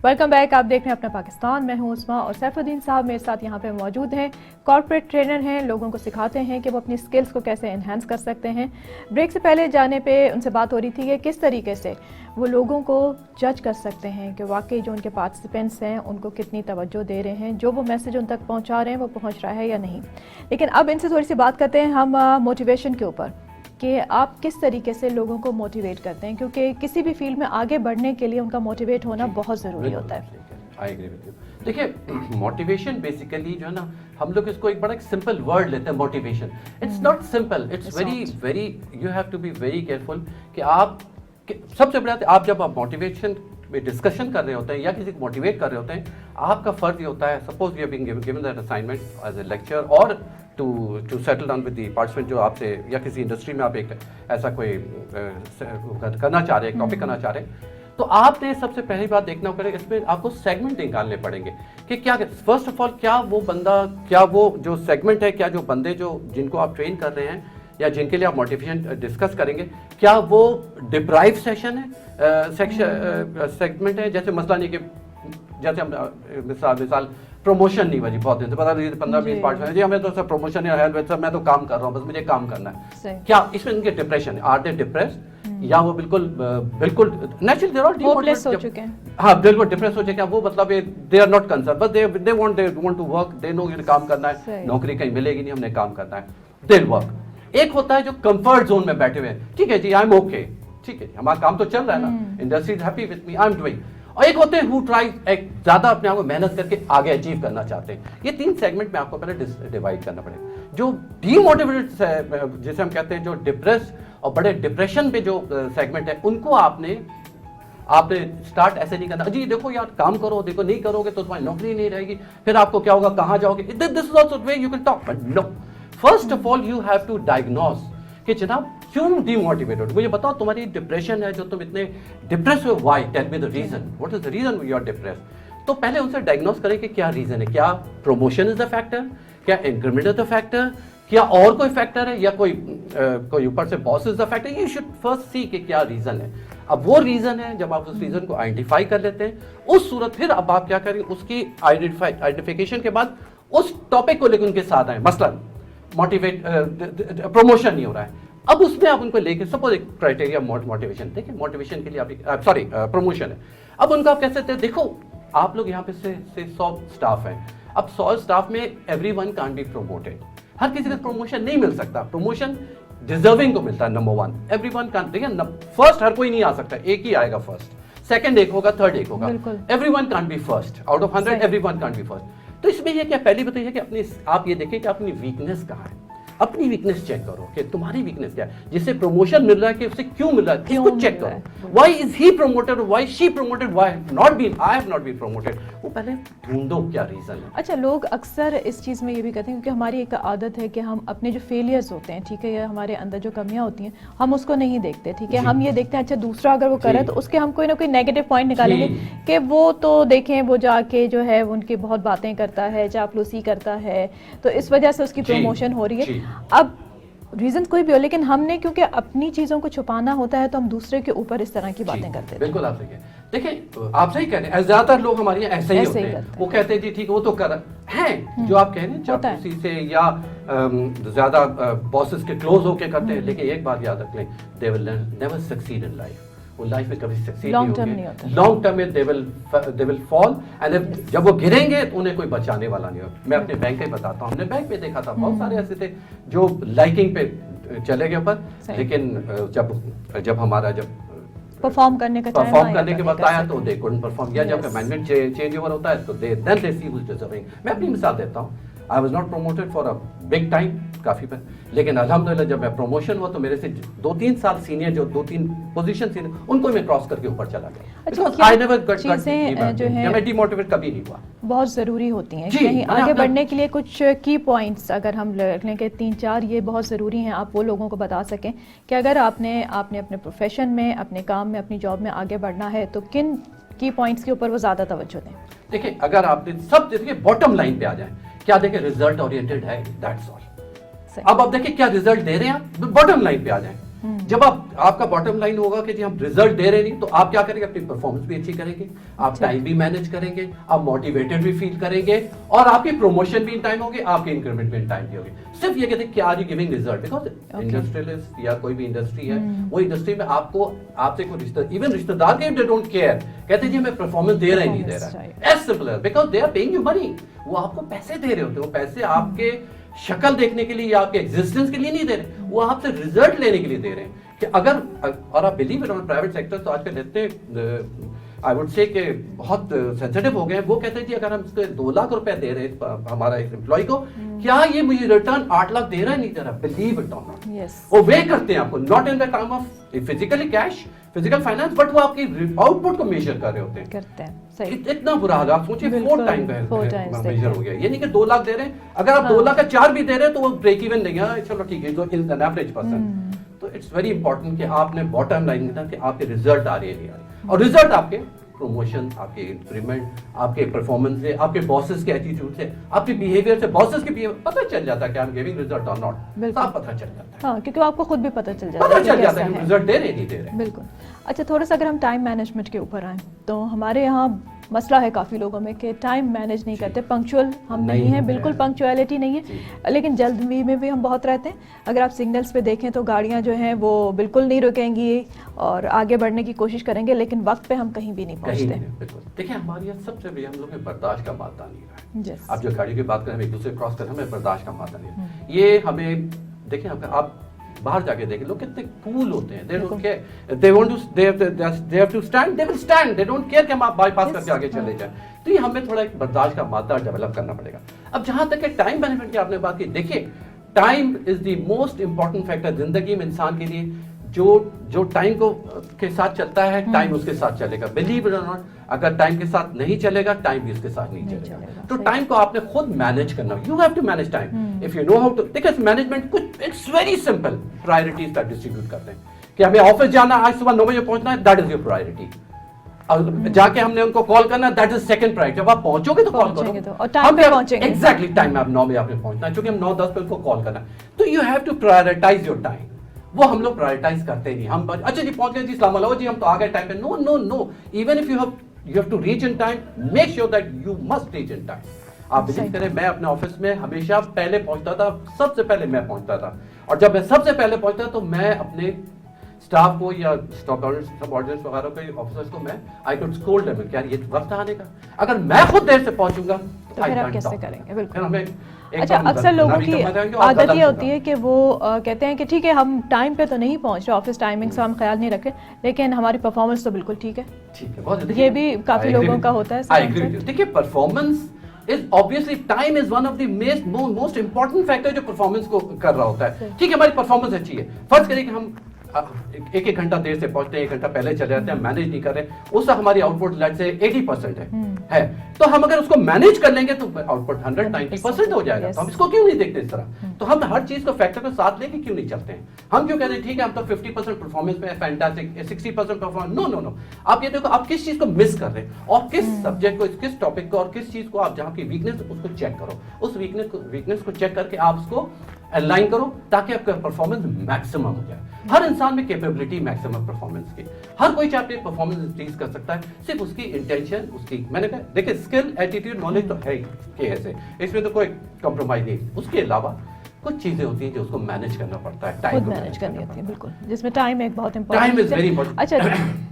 Welcome back. आप देख रहे हैं अपना पाकिस्तान। मैं हूं उस्मा और सैफुद्दीन साहब मेरे साथ यहाँ पे मौजूद हैं। कॉर्पोरेट ट्रेनर हैं, लोगों को सिखाते हैं कि वो अपनी स्किल्स को कैसे एनहांस कर सकते हैं। ब्रेक से पहले जाने पे उनसे बात हो रही थी कि किस तरीके से वो लोगों को जज कर सकते हैं कि वाकई जो उनके पार्टिसिपेंट्स हैं उनको कितनी तवज्जो दे रहे हैं, जो वो मैसेज उन तक पहुँचा रहे हैं वो पहुँच रहा है या नहीं। लेकिन अब इनसे थोड़ी सी बात करते हैं हम मोटिवेशन के ऊपर कि आप किस तरीके से लोगों को मोटिवेट करते हैं, क्योंकि किसी भी फील्ड में आगे बढ़ने के लिए उनका मोटिवेट होना बहुत ज़रूरी होता है। I agree with you. देखिए, मोटिवेशन बेसिकली जो है ना, हम लोग इसको एक बड़ा एक सिंपल वर्ड लेते हैं motivation. It's not simple, it's very you have to be very careful कि आप सबसे बड़ा आप जब आप मोटिवेशन में डिस्कशन कर रहे होते हैं या किसी को मोटिवेट कर रहे होते हैं, आपका फर्ज ये होता है, suppose we have been given that assignment as a lecture और to settle down with the participant, जो आपसे या किसी इंडस्ट्री में आप एक ऐसा कोई करना चाह रहे हैं, टॉपिक करना चाह रहे हैं, तो आपने सबसे पहली बात देखना होगा, इसमें आपको सेगमेंट निकालने पड़ेंगे कि क्या फर्स्ट ऑफ ऑल क्या वो बंदा, क्या वो जो सेगमेंट है, क्या जो बंदे जो जिनको आप ट्रेन कर रहे हैं या जिनके लिए आप मोटिवेशन डिस्कस करेंगे, क्या वो डिप्राइव सेशन है, सेगमेंट है। जैसे मसला नहीं कि जैसे हम मिसाल प्रमोशन नहीं बजी बहुत दिन से पता नहीं 15-20 पार्ट जी हमें तो सब प्रमोशन है, मैं तो काम कर रहा हूँ, बस मुझे काम करना है। क्या इसमें इनके डिप्रेशन, आर दे डिप्रेस्ड या वो बिल्कुल नेचुरली दे आर होपलेस हो चुके हैं। हाँ, बिल्कुल डिप्रेस हो चुके हैं वो, मतलब दे आर नॉट कंसर्न, बस they want to work, they know ये काम करना है, नौकरी कहीं मिलेगी नहीं, हमने काम करना है, दे वर्क। एक होता है जो कंफर्ट जोन में बैठे हुए हैं, ठीक है जी आई एम ओके, ठीक है हमारा काम तो चल रहा है ना, industry is happy with me, I am doing. और एक होते हैं हु ट्राई एक ज्यादा अपने आप को मेहनत करके आगे अचीव करना चाहते हैं। ये तीन सेगमेंट में आपको पहले डिवाइड करना पड़ेगा। जो डीमोटिवेटेड जिसे हम कहते हैं, जो डिप्रेस और बड़े डिप्रेशन पे जो सेगमेंट है, उनको आपने स्टार्ट ऐसे नहीं करना, जी देखो यार काम करो, देखो नहीं करोगे तो तुम्हारी नौकरी नहीं रहेगी, फिर आपको क्या होगा, कहाँ जाओगे, this is also way you can talk, but no, first of all you have to diagnose कि जनाब क्यों डिमोटिवेटेड, मुझे बताओ तुम्हारी डिप्रेशन है जो तुम इतने डिप्रेस हो, why, tell me the reason, what is the reason you are depress. तो पहले उनसे डायग्नोस करें कि क्या रीजन है, क्या प्रमोशन इज द फैक्टर, क्या इंक्रीमेंट इज द फैक्टर, क्या और कोई फैक्टर है, या कोई ऊपर से boss is the factor. You should first see कि क्या रीजन है। अब वो रीजन है, जब आप उस रीजन को आइडेंटिफाई कर लेते हैं, उस सूरत फिर अब आप क्या करेंगे, उसकी आइडेंटिफिकेशन के बाद उस टॉपिक को लेकर उनके साथ आए। मसलन मोटिवेट प्रमोशन नहीं हो रहा है, अब उसमें आप उनको लेके सपोज एक क्राइटेरिया मोटिवेशन, देखिए मोटिवेशन के लिए आप प्रमोशन है, अब उनको आप कह सकते हैं देखो आप लोग यहाँ पे से 100 स्टाफ हैं, अब 100 स्टाफ में एवरीवन कांट बी प्रमोटेड, हर किसी को प्रमोशन नहीं मिल सकता, प्रमोशन डिजर्विंग को मिलता है, नंबर 1। एवरीवन कांट, देखिए फर्स्ट हर कोई नहीं आ सकता, एक ही आएगा फर्स्ट, सेकंड एक होगा, थर्ड एक होगा, everyone can't be first, out of 100 everyone can't be first. तो इसमें ये क्या, पहली बात है कि अपनी आप ये देखें कि अपनी वीकनेस कहाँ है, अपनी वीकनेस चेक करो कि तुम्हारी वीकनेस क्या है, जिससे प्रमोशन मिल रहा है कि उससे क्यों मिल रहा है, इसको चेक करो। Why is he promoted, why she promoted, why not been, I have not been promoted, वो पहले ढूंढो क्या रीजन है। अच्छा, लोग अक्सर इस चीज़ में ये भी कहते हैं, क्योंकि हमारी एक आदत है कि हम अपने जो फेलियर्स होते हैं, ठीक है, या हमारे अंदर जो कमियां होती हैं हम उसको नहीं देखते, ठीक है, हम ये देखते हैं अच्छा दूसरा अगर वो करे तो उसके हम कोई ना कोई नेगेटिव पॉइंट निकालेंगे कि वो तो देखें वो जाके जो है उनकी बहुत बातें करता है, चापलूसी करता है, तो इस वजह से उसकी प्रमोशन हो रही है। अब रीजन कोई भी हो, लेकिन हमने क्योंकि अपनी चीजों को छुपाना होता है तो हम दूसरे के ऊपर इस तरह की बातें करते हैं। बिल्कुल आप सही कह, देखिए आप सही कह रहे हैं, ज्यादातर लोग हमारे यहाँ ऐसे ही होते हैं, वो कहते हैं जी ठीक है वो तो कर हैं, जो आप कह रहे हैं चापलूसी से या ज्यादा बॉसेस के क्लोज होके करते हैं, लेकिन एक बात याद रख लें, they will never succeed in life, वो लाइफ में कभी सक्सीड नहीं होंगे, लॉन्ग टर्म में दे विल फॉल, एंड जब वो गिरेंगे तो उन्हें कोई बचाने वाला नहीं होगा। मैं अपने बैंक का ही बताता हूँ, हमने बैंक में देखा था बहुत सारे ऐसे थे जो लाइकिंग पे चले गए ऊपर, लेकिन जब हमारा परफॉर्म करने के बाद आया तो दे कुडंट परफॉर्म किया। जब मैनेजमेंट चेंज ओवर होता है तो then they see who is deserving. मैं अपनी मिसाल देता हूँ, I was not promoted for a big time, काफी पर, लेकिन अल्हम्दुलिल्लाह जब मैं प्रमोशन हुआ तो मेरे से 2-3 साल सीनियर, जो 2-3 पोजीशन सीनियर, उनको मैं क्रॉस करके ऊपर चला गया। अच्छा, आई नेवर गॉट जो है मैं डिमोटिवेट कभी नहीं हुआ, बहुत ज़रूरी होती हैं कहीं आगे बढ़ने के लिए। कुछ की पॉइंट्स अगर हम रख लें कि 3-4 ये बहुत ज़रूरी हैं, आप वो लोगों को बता सकें कि अगर आपने अपने प्रोफेशन में, अपने काम में, अपनी जॉब में आगे बढ़ना है तो किन की पॉइंट्स के ऊपर वो ज़्यादा तवज्जो दें। देखिए अगर आपने सब देखिए बॉटम लाइन पे आ जाए, क्या देखिए रिजल्ट ओरिएंटेड है, दैट्स ऑल। अब आप देखिए क्या रिजल्ट दे रहे हैं आप, बॉटम लाइन पे आ जाए, जब आपका बॉटम लाइन होगा कि जी हम रिजल्ट दे रहे नहीं, तो आप क्या करेंगे, अपनी परफॉर्मेंस भी अच्छी करेंगे, आप टाइम भी मैनेज करेंगे, आप मोटिवेटेड भी फील करेंगे, और आपकी प्रमोशन भी इन टाइम होगी, आपकी इंक्रीमेंट भी इन टाइम की होगी। सिर्फ ये कहते हैं कि are you giving result, because industrialist या कोई भी इंडस्ट्री है, वो इंडस्ट्री में आपको आपसे कोई रिश्तेदार के दे डोंट केयर, कहते जी हमें परफॉर्मेंस दे रहा है नहीं दे रहा है, एज सिंपल है, because they are paying you money. वो आपको पैसे दे रहे होते हैं, वो पैसे आपके शक्ल देखने के लिए या आपके एग्जिस्टेंस के लिए नहीं दे रहे, वो आपसे रिजल्ट लेने के लिए दे रहे हैं। कि अगर, और आप बिलीव इट, प्राइवेट सेक्टर तो आजकल इतने आई वुड से कि बहुत सेंसिटिव हो गए हैं। वो कहते हैं जी अगर हम इसको 2 लाख रुपए दे रहे हैं हमारा एक एम्प्लॉय को, क्या ये मुझे रिटर्न 8 लाख दे रहा है नहीं दे रहा, बिलीव इट और नॉट। वो वे करते हैं आपको, not in the term of physically cash, physical finance, but वो आपकी आउटपुट को मेजर कर रहे होते हैं, करते हैं। सही। इतना बुरा हाल, आप सोचिए 4 टाइम मेजर हो गया, ये नहीं कि 2 लाख दे रहे हैं, अगर आप 2 लाख का 4 भी दे रहे हैं तो वो ब्रेक इवन नहीं है, चलो ठीक है, जो इन एन एवरेज पर्सन। तो इट्स वेरी इंपॉर्टेंट कि आपने बॉटम लाइन में कि आपके रिजल्ट आ रही है नहीं आ रही, और रिजल्ट आपके प्रमोशन, आपके इंक्रीमेंट, आपके परफॉर्मेंस से, आपके बॉसेस के एटीट्यूड से, आपके बिहेवियर से, बॉसेस के बिहेवियर पता चल जाता है कि आई एम गिविंग रिजल्ट और नॉट, सब पता चल जाता है। हाँ, क्योंकि आपको खुद भी पता चल जाता है रिजल्ट दे रहे नहीं दे रहे। बिल्कुल। अच्छा, थोड़ा सा अगर हम टाइम मैनेजमेंट के ऊपर आए, तो हमारे यहाँ मसला है काफ़ी लोगों में कि टाइम मैनेज नहीं करते, पंक्चुअल हम नहीं हैं, बिल्कुल पंक्चुअलिटी नहीं है, लेकिन जल्दी में भी हम बहुत रहते हैं। अगर आप सिग्नल्स पे देखें तो गाड़ियाँ जो हैं वो बिल्कुल नहीं रुकेंगी और आगे बढ़ने की कोशिश करेंगे, लेकिन वक्त पे हम कहीं भी नहीं पहुँचते। देखिए हमारे यहाँ सबसे बड़ी, हम लोग में बर्दाश्त का मादा नहीं रहा है। आप जो गाड़ी की बात करें, एक दूसरे क्रॉस करें, हमें बर्दाश्त का मादा नहीं है। ये हमें देखिए, आप बाहर जाके देखें, लोग कितने कूल होते हैं, they don't care, they want to, they have to stand, they will stand, they don't care कि हम आप बाईपास करके आगे चले जाएं। तो ये हमें थोड़ा एक बर्दाश्त का मादा डेवलप करना पड़ेगा। अब जहां तक है टाइम मैनेजमेंट की आपने बात की, देखिए time is the most important factor जिंदगी में इंसान के लिए। जो टाइम को के साथ चलता है, टाइम उसके साथ चलेगा, बिलीव इट और नॉट। अगर टाइम के साथ नहीं चलेगा, टाइम भी उसके साथ नहीं चलेगा। तो टाइम को आपने खुद मैनेज करना, you have to manage time if you know how to. देखिए मैनेजमेंट कुछ इट्स वेरी सिंपल, प्रायोरिटीज का डिस्ट्रीब्यूट करते हैं कि हमें ऑफिस जाना, आज सुबह 9 बजे पहुंचना है, दैट इज योर प्रायोरिटी। और जाके हमने उनको कॉल करना, दैट इज सेकंड प्रायोरिटी। जब आप पहुंचोगे तो कॉल करो, और टाइम पे पहुंचेंगे, एग्जैक्टली टाइम में आप 9 बजे आपने पहुंचना है, क्योंकि हम 9-10 पे उनको कॉल करना है। तो you have to prioritise your time. वो हम लोग प्रायोरिटाइज करते नहीं। हम अच्छा जी पहुंच गए जी, सलाम अलैकुम जी, हम तो आ गए टाइम पे। No no no, even if you have to reach in time, make sure that you must reach in time. आप बिलीव करें, मैं अपने ऑफिस में हमेशा पहले पहुंचता था, सबसे पहले मैं पहुंचता था। और जब मैं सबसे पहले पहुंचता तो मैं अपने स्टाफ को या सबऑर्डिनेट्स वगैरह को, ऑफिसर्स को, मैं आई कुड स्कोल्ड देम, क्या ये वक्त आने का। अगर मैं खुद देर से पहुंचूंगा तो फिर आप कैसे करेंगे? बिल्कुल। हमें अच्छा, अक्सर लोगों की आदत ये होती है कि वो कहते हैं कि ठीक है हम टाइम पे तो नहीं पहुंच रहे, ऑफिस टाइमिंग से हम ख्याल नहीं रखें, लेकिन हमारी परफॉर्मेंस तो बिल्कुल ठीक है। बहुत ये भी काफी लोगों का होता है। देखिए performance is obviously, time is one of the most important factor जो परफॉर्मेंस को कर रहा होता है। ठीक है, हमारी परफॉर्मेंस अच्छी है, फर्ज करिए कि हम एक घंटा देर से पहुंचते हैं, 1 घंटा पहले चले जाते हैं, मैनेज नहीं कर रहे, उससे हमारी आउटपुट लेट से 80% है। तो हम अगर उसको मैनेज कर लेंगे तो आउटपुट 190% हो जाएगा। तो हम इसको क्यों नहीं देखते इस तरह? तो हम हर चीज को फैक्टर को साथ लेके क्यों नहीं चलते हैं? हम क्यों कहते हैं ठीक है हम तो 50% परफॉर्मेंस में fantastic, 60% performance. No no no, आप ये देखो आप किस चीज को मिस कर रहे हैं और किस सब्जेक्ट को, किस टॉपिक को और किस चीज को आप जहां की वीकनेस उसको चेक करो। उस वीकनेस को चेक करके आप उसको अलाइन करो ताकि आपका परफॉर्मेंस मैक्सिमम हो जाए। हर इंसान में कैपेबिलिटी मैक्सिमम परफॉर्मेंस की, हर कोई चाहे अपनी परफॉर्मेंस इंक्रीज कर सकता है, सिर्फ उसकी इंटेंशन, उसकी, मैंने कहा देखिए स्किल, एटीट्यूड, नॉलेज तो है ही ऐसे, इसमें तो कोई कॉम्प्रोमाइज नहीं। उसके अलावा कुछ चीजें होती हैं जो उसको मैनेज करना पड़ता है, टाइम मैनेज करनी होती है, बिल्कुल, जिसमें टाइम एक बहुत important, time is very important. अच्छा,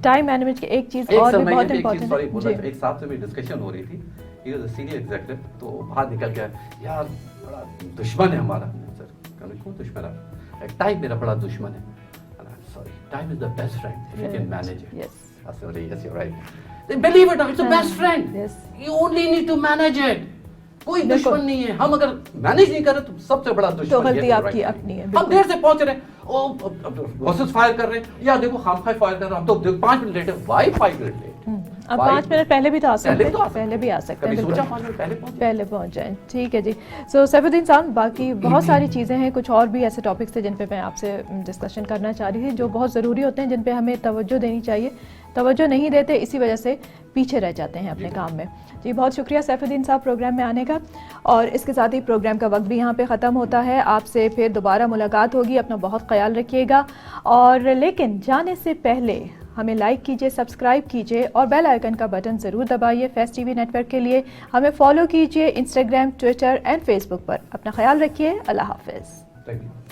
टाइम मैनेजमेंट की एक चीज और भी बहुत इंपॉर्टेंट है। एक साहब से मेरी डिस्कशन हो रही थी, he was a senior executive, तो बाहर निकल गया, यार बड़ा दुश्मन है हमारा। सर कौन दुश्मन है? टाइम मेरा बड़ा दुश्मन है। Sorry, time is the best friend if you can manage it. Yes. Sorry, yes, you're right. Then believe it, it's the best friend. Yes. You only need to manage it. कोई दुश्मन नहीं है। हम अगर मैनेज नहीं कर रहे तो सबसे बड़ा दुश्मन तो गलती आपकी अपनी है। हम देर से पहुंच रहे हैं, बॉसेस फायर कर रहे हैं, या देखो हम फायर कर रहे हैं, हम तो 5 मिनट लेट है। Why 5 minute late? अब 5 मिनट पहले भी तो आ सकते हैं, पहले भी आ सकते हैं, सोचा 5 मिनट पहले पहुंच जाए। ठीक है जी। सो सैफुद्दीन साहब, बाकी बहुत सारी चीज़ें हैं, कुछ और भी ऐसे टॉपिक्स थे जिन पे मैं आपसे डिस्कशन करना चाह रही थी, जो बहुत ज़रूरी होते हैं, जिन पे हमें तवज्जो देनी चाहिए, तवज्जो नहीं देते, इसी वजह से पीछे रह जाते हैं अपने काम में। जी बहुत शुक्रिया सैफुद्दीन साहब प्रोग्राम में आने का, और इसके साथ ही प्रोग्राम का वक्त भी यहाँ पे ख़त्म होता है। आपसे फिर दोबारा मुलाकात होगी, अपना बहुत ख्याल रखिएगा। और लेकिन जाने से पहले हमें लाइक कीजिए, सब्सक्राइब कीजिए और बेल आइकन का बटन ज़रूर दबाइए। फेस्ट टीवी नेटवर्क के लिए हमें फॉलो कीजिए इंस्टाग्राम, ट्विटर एंड फेसबुक पर। अपना ख्याल रखिए। अल्लाह हाफिज़। Thank you.